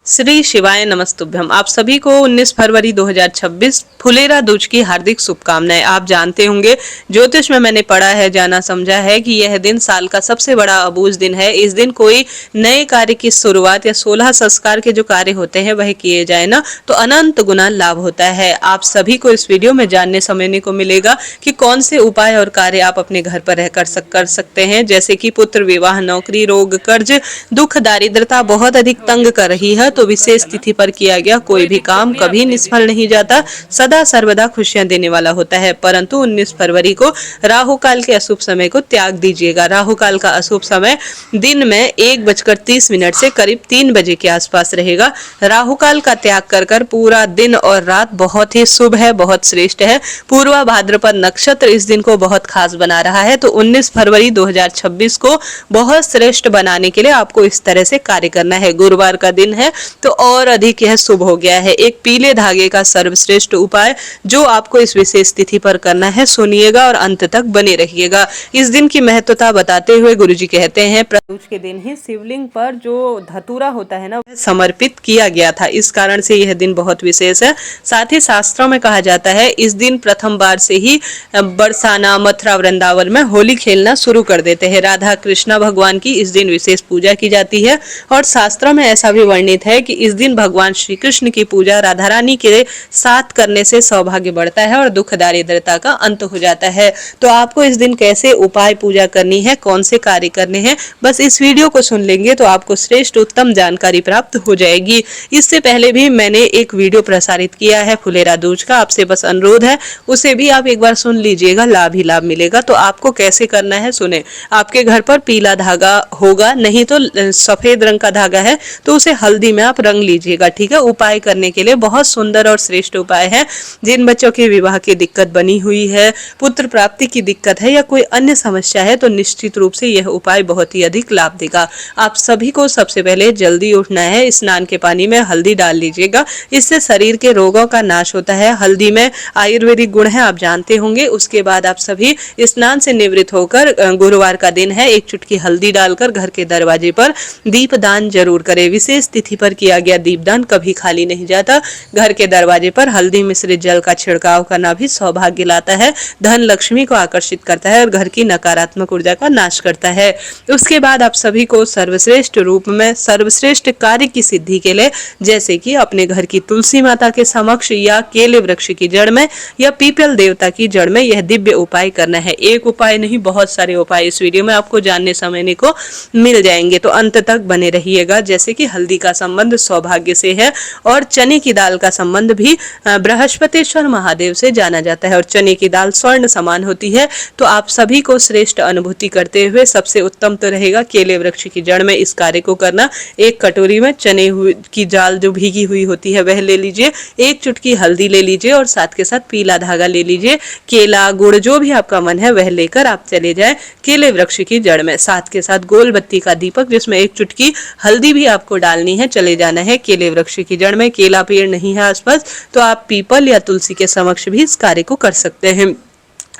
श्री शिवाय नमस्तुभ्यम। आप सभी को 19 फरवरी 2026 फुलेरा दूज की हार्दिक शुभकामनाएं। आप जानते होंगे, ज्योतिष में मैंने पढ़ा है, जाना समझा है कि यह दिन साल का सबसे बड़ा अबूझ दिन है। इस दिन कोई नए कार्य की शुरुआत या 16 संस्कार के जो कार्य होते हैं वह किए जाए ना तो अनंत गुना लाभ होता है। आप सभी को इस वीडियो में जानने समझने को मिलेगा कि कौन से उपाय और कार्य आप अपने घर पर रहकर कर सकते हैं, जैसे कि पुत्र विवाह, नौकरी, रोग, कर्ज, दुख, दारिद्रता बहुत अधिक तंग कर रही है तो विशेष तिथि पर किया गया कोई भी काम कभी निष्फल नहीं जाता, सदा सर्वदा खुशियां देने वाला होता है। परंतु 19 फरवरी को राहु काल के अशुभ समय को त्याग दीजिएगा। राहु काल का अशुभ समय दिन में 1:30 से करीब 3 बजे के आसपास रहेगा। राहु काल का त्याग कर पूरा दिन और रात बहुत ही शुभ है, बहुत श्रेष्ठ है। पूर्वा भाद्रपद नक्षत्र इस दिन को बहुत खास बना रहा है। तो 19 फरवरी 2026 को बहुत श्रेष्ठ बनाने के लिए आपको इस तरह से कार्य करना है। गुरुवार का दिन है तो और अधिक यह शुभ हो गया है। एक पीले धागे का सर्वश्रेष्ठ उपाय जो आपको इस विशेष तिथि पर करना है, सुनिएगा और अंत तक बने रहिएगा। इस दिन की महत्वता बताते हुए गुरुजी कहते हैं, प्रदोष के दिन ही शिवलिंग पर जो धतूरा होता है ना, वह समर्पित किया गया था। इस कारण से यह दिन बहुत विशेष है। साथ ही शास्त्रों में कहा जाता है इस दिन प्रथम बार से ही बरसाना, मथुरा, वृंदावन में होली खेलना शुरू कर देते हैं। राधा कृष्णा भगवान की इस दिन विशेष पूजा की जाती है और शास्त्रों में ऐसा भी वर्णित है कि इस दिन भगवान श्री कृष्ण की पूजा राधा रानी के साथ करने से सौभाग्य बढ़ता है और दुख दारिद्रता का अंत हो जाता है। तो आपको इस दिन कैसे उपाय पूजा करनी है, कौन से कार्य करने हैं, बस इस वीडियो को सुन लेंगे तो आपको श्रेष्ठ उत्तम जानकारी प्राप्त हो जाएगी। इससे पहले भी मैंने एक वीडियो प्रसारित किया है फुलेरा दूज का, आपसे बस अनुरोध है उसे भी आप एक बार सुन लीजिएगा, लाभ ही लाभ मिलेगा। तो आपको कैसे करना है सुने। आपके घर पर पीला धागा होगा, नहीं तो सफेद रंग का धागा है तो उसे हल्दी में आप रंग लीजिएगा, ठीक है। उपाय करने के लिए बहुत सुंदर और श्रेष्ठ उपाय है। जिन बच्चों के विवाह की दिक्कत बनी हुई है, पुत्र प्राप्ति की दिक्कत है या कोई अन्य समस्या है तो निश्चित रूप से यह उपाय बहुत ही अधिक लाभ देगा। आप सभी को सबसे पहले जल्दी उठना है, स्नान के पानी में हल्दी डाल लीजिएगा, इससे शरीर के रोगों का नाश होता है। हल्दी में आयुर्वेदिक गुण है, आप जानते होंगे। उसके बाद आप सभी स्नान से निवृत्त होकर, गुरुवार का दिन है, एक चुटकी हल्दी डालकर घर के दरवाजे पर दीप दान जरूर करें। विशेष तिथि पर किया गया दीपदान कभी खाली नहीं जाता। घर के दरवाजे पर हल्दी मिश्रित जल का छिड़काव करना भी सौभाग्य लाता है, धन लक्ष्मी को आकर्षित करता है और घर की नकारात्मक ऊर्जा का नाश करता है। उसके बाद आप सभी को सर्वश्रेष्ठ रूप में सर्वश्रेष्ठ कार्य की सिद्धि के लिए, जैसे कि अपने घर की तुलसी माता के समक्ष या केले वृक्ष की जड़ में या पीपल देवता की जड़ में यह दिव्य उपाय करना है। एक उपाय नहीं, बहुत सारे उपाय इस वीडियो में आपको जानने समझने को मिल जाएंगे, तो अंत तक बने रहिएगा। जैसे कि हल्दी का संबंध सौभाग्य से है और चने की दाल का संबंध भी बृहस्पतिश्वर महादेव से जाना जाता है और चने की दाल स्वर्ण समान होती है। तो आप सभी को श्रेष्ठ अनुभूति करते हुए सबसे उत्तम तो रहेगा केले वृक्ष की जड़ में इस कार्य को करना। एक कटोरी में चने की दाल जो भीगी हुई होती है वह ले लीजिए, एक चुटकी हल्दी ले लीजिए और साथ के साथ पीला धागा ले लीजिए, केला, गुड़ जो भी आपका मन है वह लेकर आप चले जाए केले वृक्ष की जड़ में। साथ के साथ गोल बत्ती का दीपक जिसमें एक चुटकी हल्दी भी आपको डालनी है, चले जाना है केले वृक्ष की जड़ में। केला पेड़ नहीं है आसपास तो आप पीपल या तुलसी के समक्ष भी इस कार्य को कर सकते हैं।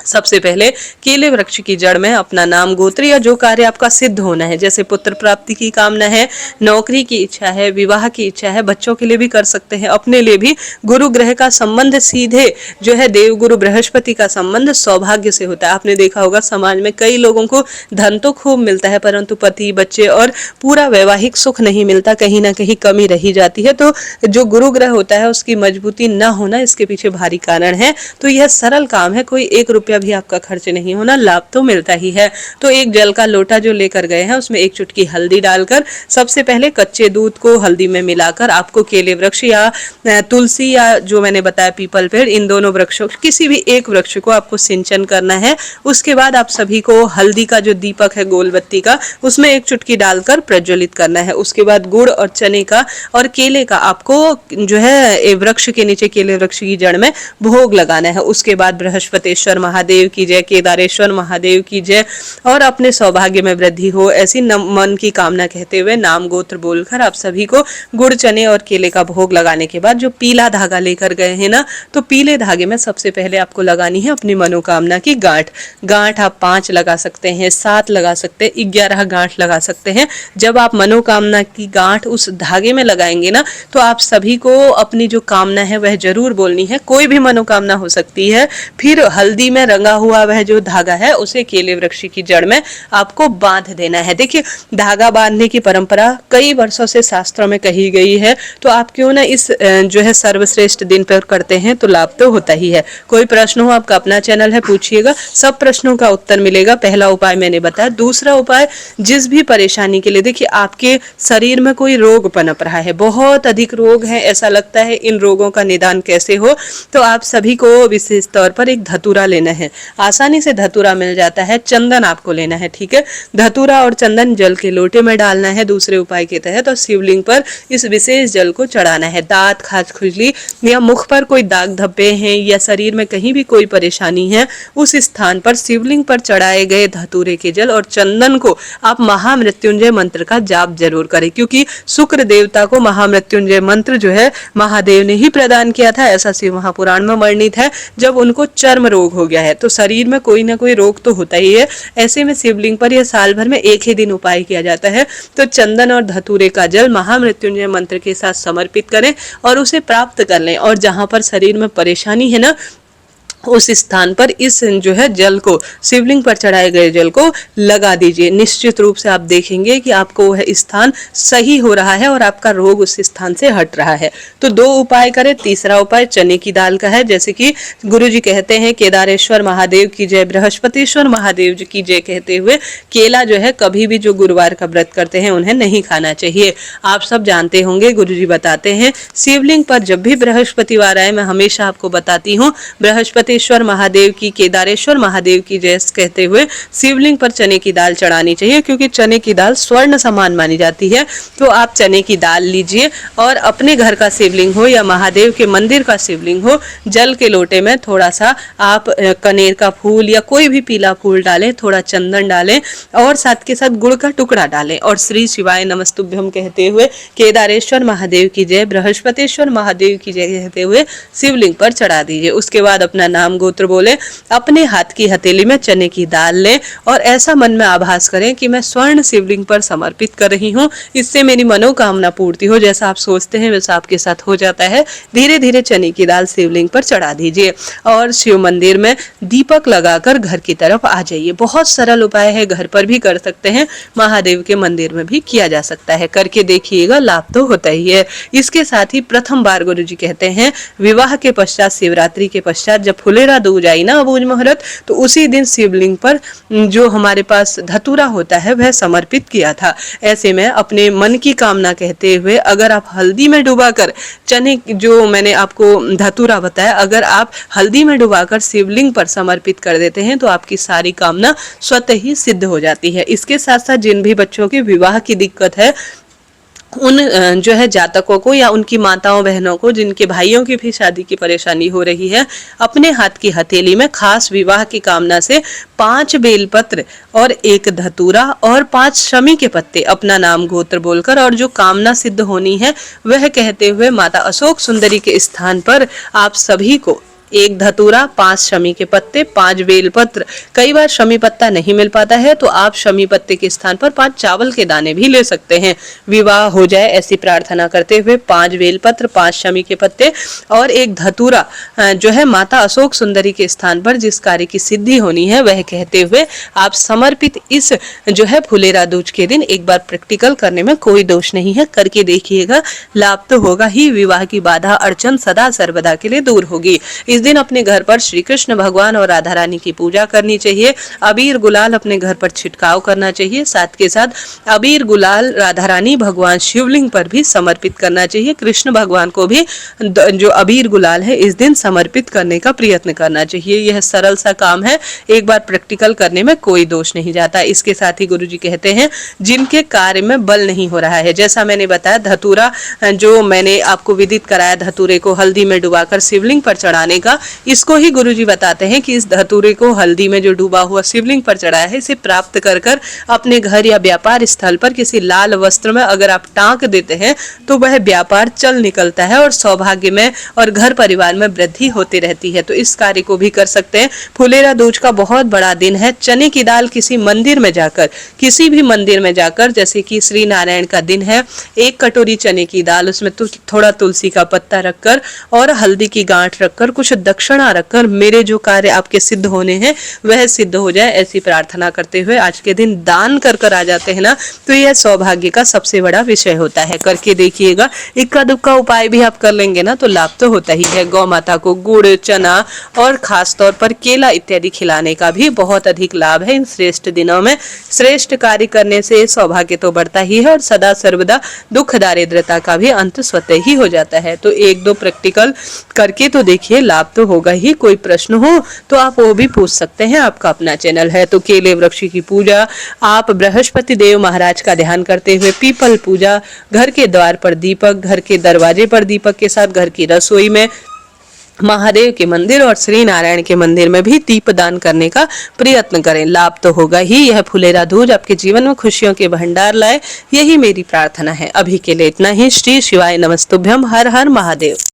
सबसे पहले केले वृक्ष की जड़ में अपना नाम, गोत्र या जो कार्य आपका सिद्ध होना है, जैसे पुत्र प्राप्ति की कामना है, नौकरी की इच्छा है, विवाह की इच्छा है, बच्चों के लिए भी कर सकते हैं, अपने लिए भी। गुरु ग्रह का संबंध सीधे जो है देवगुरु बृहस्पति का संबंध सौभाग्य से होता है। आपने देखा होगा समाज में कई लोगों को धन तो खूब मिलता है परंतु पति, बच्चे और पूरा वैवाहिक सुख नहीं मिलता, कहीं ना कहीं कमी रही जाती है। तो जो गुरु ग्रह होता है उसकी मजबूती न होना इसके पीछे भारी कारण है। तो यह सरल काम है, कोई 1 रुपया भी आपका खर्च नहीं होना, लाभ तो मिलता ही है। तो एक जल का लोटा जो लेकर गए हैं उसमें एक चुटकी हल्दी डालकर सबसे पहले कच्चे दूध को हल्दी में मिलाकर आपको केले वृक्ष या तुलसी या जो मैंने बताया पीपल पेड़, इन दोनों वृक्षों किसी भी एक वृक्ष को आपको सिंचन करना है। उसके बाद आप सभी को हल्दी का जो दीपक है गोल बत्ती का उसमें एक चुटकी डालकर प्रज्वलित करना है। उसके बाद गुड़ और चने का और केले का आपको जो है वृक्ष के नीचे केले वृक्ष की जड़ में भोग लगाना है। उसके बाद बृहस्पतिश्वर महादेव महादेव की जय, केदारेश्वर महादेव की जय, और अपने सौभाग्य में वृद्धि हो, ऐसी मन की कामना कहते हुए नाम गोत्र बोलकर आप सभी को गुड़, चने और केले का भोग लगाने के बाद जो पीला धागा लेकर गए हैं ना, तो पीले धागे में सबसे पहले आपको लगानी है अपनी मनोकामना की गांठ। गांठ आप 5 लगा सकते हैं, 7 लगा सकते हैं, 11 गांठ लगा सकते हैं। जब आप मनोकामना की गांठ उस धागे में लगाएंगे ना, तो आप सभी को अपनी जो कामना है वह जरूर बोलनी है। कोई भी मनोकामना हो सकती है। फिर हल्दी में रंगा हुआ वह जो धागा है उसे केले वृक्ष की जड़ में आपको बांध देना है। देखिए, धागा बांधने की परंपरा कई वर्षों से शास्त्रों में कही गई है, तो आप क्यों ना इस जो है सर्वश्रेष्ठ दिन पर करते हैं, तो लाभ तो होता ही है। कोई प्रश्न हो, आपका अपना चैनल है, पूछिएगा, सब प्रश्नों का उत्तर मिलेगा। पहला उपाय मैंने बताया। दूसरा उपाय, जिस भी परेशानी के लिए, देखिए आपके शरीर में कोई रोग पनप रहा है, बहुत अधिक रोग है, ऐसा लगता है इन रोगों का निदान कैसे हो, तो आप सभी को विशेष तौर पर एक धतूरा लेना है। आसानी से धतूरा मिल जाता है। चंदन आपको लेना है, ठीक है। धतूरा और चंदन जल के लोटे में डालना है दूसरे उपाय के तहत, और शिवलिंग पर इस विशेष जल को चढ़ाना है। दांत, खाज, खुजली या मुख पर कोई दाग धब्बे हैं या शरीर में कहीं भी कोई परेशानी है, उस स्थान पर शिवलिंग पर चढ़ाए गए धतूरे के जल और चंदन को आप महामृत्युंजय मंत्र का जाप जरूर करें, क्योंकि शुक्र देवता को महामृत्युंजय मंत्र जो है महादेव ने ही प्रदान किया था, ऐसा शिव महापुराण में वर्णित है। जब उनको चर्म रोग हो गया है, तो शरीर में कोई ना कोई रोग तो होता ही है। ऐसे में शिवलिंग पर यह साल भर में एक ही दिन उपाय किया जाता है। तो चंदन और धतूरे का जल महामृत्युंजय मंत्र के साथ समर्पित करें और उसे प्राप्त कर लें, और जहां पर शरीर में परेशानी है ना, उस स्थान पर इस जो है जल को, शिवलिंग पर चढ़ाए गए जल को लगा दीजिए। निश्चित रूप से आप देखेंगे कि आपको वह स्थान सही हो रहा है और आपका रोग उस स्थान से हट रहा है। तो 2 उपाय करें। तीसरा उपाय चने की दाल का है। जैसे कि गुरुजी कहते हैं, केदारेश्वर महादेव की जय, बृहस्पतिश्वर महादेव जी की जय कहते हुए केला जो है कभी भी जो गुरुवार का व्रत करते हैं उन्हें नहीं खाना चाहिए। आप सब जानते होंगे, गुरुजी बताते हैं, शिवलिंग पर जब भी बृहस्पतिवार आए, मैं हमेशा आपको बताती हूँ, बृहस्पतिश्वर महादेव की, केदारेश्वर महादेव की जय कहते हुए शिवलिंग पर चने की दाल चढ़ानी चाहिए, क्योंकि चने की दाल स्वर्ण समान मानी जाती है। तो आप चने की दाल लीजिए और अपने घर का शिवलिंग हो या महादेव के मंदिर का शिवलिंग हो, जल के लोटे में थोड़ा सा आप कनेर का फूल या कोई भी पीला फूल डालें, थोड़ा चंदन डालें और साथ के साथ गुड़ का टुकड़ा डालें, और श्री शिवाय नमस्तुभ्यम कहते हुए, केदारेश्वर महादेव की जय, बृहस्पतिश्वर महादेव की जय कहते हुए शिवलिंग पर चढ़ा दीजिए। उसके बाद अपना नाम गोत्र बोले, अपने हाथ की हथेली में चने की दाल लें और ऐसा मन में आभास करें कि मैं स्वर्ण शिवलिंग पर समर्पित कर रही हूँ, इससे मेरी मनोकामना पूर्ति हो। जैसा आप सोचते हैं वैसा आपके साथ हो जाता है। धीरे धीरे चने की दाल शिवलिंग पर चढ़ा दीजिए और शिव मंदिर में दीपक लगाकर घर की तरफ आ जाइए। बहुत सरल उपाय है, घर पर भी कर सकते हैं, महादेव के मंदिर में भी किया जा सकता है। करके देखिएगा, लाभ तो होता ही है। इसके साथ ही प्रथम बार गुरुजी कहते हैं, विवाह के पश्चात, शिवरात्रि के पश्चात जब फुलेरा दूज आई ना, अबूझ मुहूर्त, तो उसी दिन शिवलिंग पर जो हमारे पास धतूरा होता है वह समर्पित किया था। ऐसे में अपने मन की कामना कहते हुए, अगर आप हल्दी में डुबाकर चने, जो मैंने आपको धतूरा बताया, अगर आप हल्दी में डुबाकर शिवलिंग पर समर्पित कर देते हैं तो आपकी सारी कामना स्वतः ही सिद्ध हो जाती है। इसके साथ साथ जिन भी बच्चों के विवाह की दिक्कत है, उन जो है जातकों को या उनकी माताओं बहनों को जिनके भाइयों की भी शादी की परेशानी हो रही है, अपने हाथ की हथेली में खास विवाह की कामना से 5 बेलपत्र और 1 धतूरा और 5 शमी के पत्ते अपना नाम गोत्र बोलकर और जो कामना सिद्ध होनी है वह कहते हुए माता अशोक सुंदरी के स्थान पर आप सभी को 1 धतूरा, 5 शमी के पत्ते, 5 बेलपत्र, कई बार शमी पत्ता नहीं मिल पाता है तो आप शमी पत्ते के स्थान पर 5 चावल के दाने भी ले सकते हैं। विवाह हो जाए ऐसी प्रार्थना करते हुए 5 बेलपत्र, 5 शमी के पत्ते और 1 धतूरा जो है माता अशोक सुंदरी के स्थान पर जिस कार्य की सिद्धि होनी है वह कहते हुए आप समर्पित इस जो है फुलेरा दूज के दिन एक बार प्रैक्टिकल करने में कोई दोष नहीं है। करके देखिएगा, लाभ तो होगा ही, विवाह की बाधा अड़चन सदा सर्वदा के लिए दूर होगी। इस दिन अपने घर पर श्री कृष्ण भगवान और राधा रानी की पूजा करनी चाहिए। अबीर गुलाल अपने घर पर छिड़काव करना चाहिए। साथ के साथ अबीर गुलाल राधा रानी भगवान शिवलिंग पर भी समर्पित करना चाहिए। कृष्ण भगवान को भी जो अबीर गुलाल है इस दिन समर्पित करने का प्रयत्न करना चाहिए। यह सरल सा काम है, एक बार प्रैक्टिकल करने में कोई दोष नहीं जाता। इसके साथ ही गुरुजी कहते हैं, जिनके कार्य में बल नहीं हो रहा है, जैसा मैंने बताया धतूरा जो मैंने आपको विदित कराया, धतूरे को हल्दी में डुबाकर शिवलिंग पर चढ़ाने का, का। इसको ही गुरुजी बताते हैं कि इस धतूरे को हल्दी में जो डूबा हुआ शिवलिंग पर चढ़ाया है, इसे प्राप्त कर कर अपने घर या व्यापार स्थल पर किसी लाल वस्त्र में अगर आप टांक देते हैं तो वह व्यापार चल निकलता है और सौभाग्य में और घर परिवार में वृद्धि होती रहती है। तो इस कार्य को भी कर सकते हैं। फुलेरा दूज का बहुत बड़ा दिन है। चने की दाल किसी मंदिर में जाकर, किसी भी मंदिर में जाकर, जैसे कि श्री नारायण का दिन है, 1 कटोरी चने की दाल, उसमें थोड़ा तुलसी का पत्ता रखकर और हल्दी की गांठ रखकर, कुछ दक्षिणा रखकर, मेरे जो कार्य आपके सिद्ध होने हैं वह सिद्ध हो जाए, ऐसी प्रार्थना करते हुए आज के दिन दान कर कर आ जाते हैं ना, तो यह सौभाग्य का सबसे बड़ा विषय होता है। करके देखिएगा। इक्का दुक्का उपाय भी आप कर लेंगे ना तो लाभ तो होता ही है। गौ माता को गुड़, चना और खास तौर पर केला इत्यादि खिलाने का भी बहुत अधिक लाभ है इन श्रेष्ठ दिनों में। श्रेष्ठ कार्य करने से सौभाग्य तो बढ़ता ही है और सदा सर्वदा दुख दारिद्रता का भी अंत स्वतः ही हो जाता है। तो 1-2 प्रैक्टिकल करके तो देखिए, लाभ तो होगा ही। कोई प्रश्न हो तो आप वो भी पूछ सकते हैं, आपका अपना चैनल है। तो केले वृक्ष की पूजा, आप बृहस्पति देव महाराज का ध्यान करते हुए पीपल पूजा, घर के द्वार पर दीपक, घर के दरवाजे पर दीपक के साथ घर की रसोई में, महादेव के मंदिर और श्री नारायण के मंदिर में भी दीप दान करने का प्रयत्न करें। लाभ तो होगा ही। यह फुलेरा दूज आपके जीवन में खुशियों के भंडार लाए, यही मेरी प्रार्थना है। अभी के लिए इतना ही। श्री शिवाय नमस्तुभ्यम। हर हर महादेव।